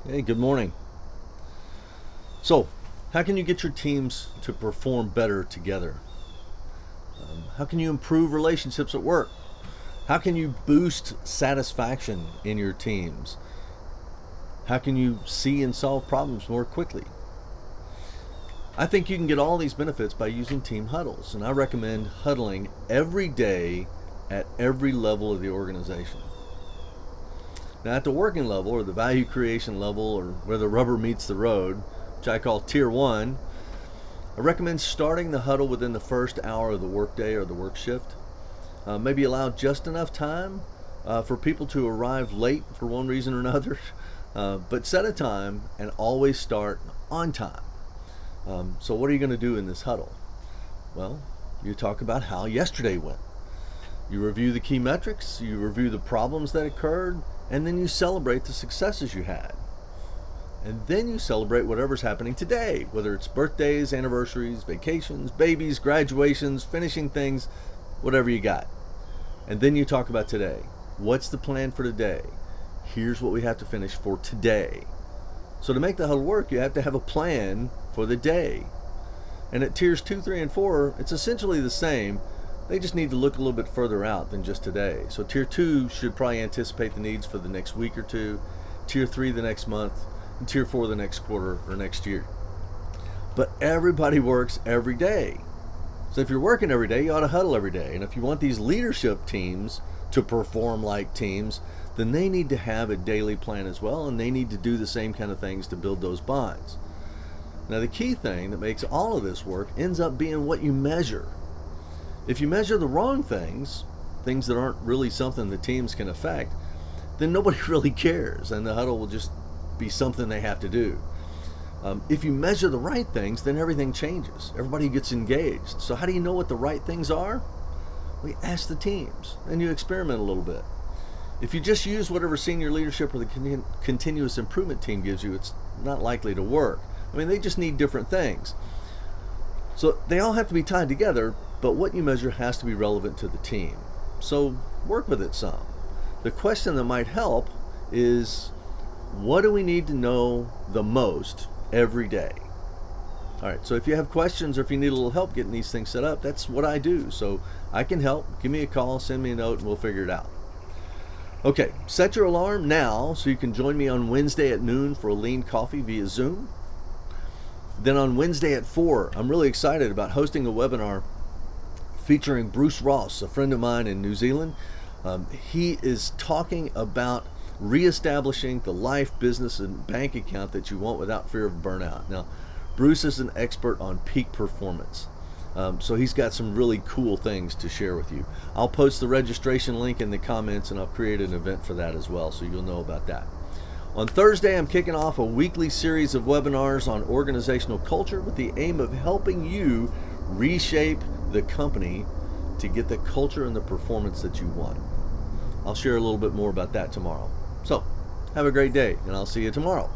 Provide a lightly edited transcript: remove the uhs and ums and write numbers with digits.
Hey, good morning. So, how can you get your teams to perform better together? How can you improve relationships at work? How can you boost satisfaction in your teams? How can you see and solve problems more quickly? I think you can get all these benefits by using team huddles, and I recommend huddling every day at every level of the organization. Now, at the working level, or the value creation level, or where the rubber meets the road, which I call tier one, I recommend starting the huddle within the first hour of the workday or the work shift. Maybe allow just enough time for people to arrive late for one reason or another, but set a time and always start on time. So, what are you going to do in this huddle? Well, you talk about how yesterday went. You review the key metrics, you review the problems that occurred, and then you celebrate the successes you had. And then you celebrate whatever's happening today, whether it's birthdays, anniversaries, vacations, babies, graduations, finishing things, whatever you got. And then you talk about today. What's the plan for today? Here's what we have to finish for today. So to make the huddle work, you have to have a plan for the day. And at tiers 2, 3, and 4, it's essentially the same. They just need to look a little bit further out than just today. So tier 2 should probably anticipate the needs for the next week or two, tier 3 the next month, and tier 4 the next quarter or next year. But everybody works every day. So if you're working every day, you ought to huddle every day. And if you want these leadership teams to perform like teams, then they need to have a daily plan as well, and they need to do the same kind of things to build those bonds. Now, the key thing that makes all of this work ends up being what you measure. If you measure the wrong things, things that aren't really something the teams can affect, then nobody really cares, and the huddle will just be something they have to do. If you measure the right things, then everything changes. Everybody gets engaged. So how do you know what the right things are? We ask the teams, and you experiment a little bit. If you just use whatever senior leadership or the continuous improvement team gives you, it's not likely to work. I mean, they just need different things. So they all have to be tied together, but what you measure has to be relevant to the team. So work with it some. The question that might help is, what do we need to know the most every day? All right, so if you have questions or if you need a little help getting these things set up, that's what I do. So I can help. Give me a call, send me a note, and we'll figure it out. Okay, set your alarm now so you can join me on Wednesday at noon for a lean coffee via Zoom. Then on Wednesday at 4, I'm really excited about hosting a webinar featuring Bruce Ross, a friend of mine in New Zealand. He is talking about reestablishing the life, business, and bank account that you want without fear of burnout. Now, Bruce is an expert on peak performance. So he's got some really cool things to share with you. I'll post the registration link in the comments, and I'll create an event for that as well, so you'll know about that. On Thursday, I'm kicking off a weekly series of webinars on organizational culture with the aim of helping you reshape the company to get the culture and the performance that you want. I'll share a little bit more about that tomorrow. So, have a great day, and I'll see you tomorrow.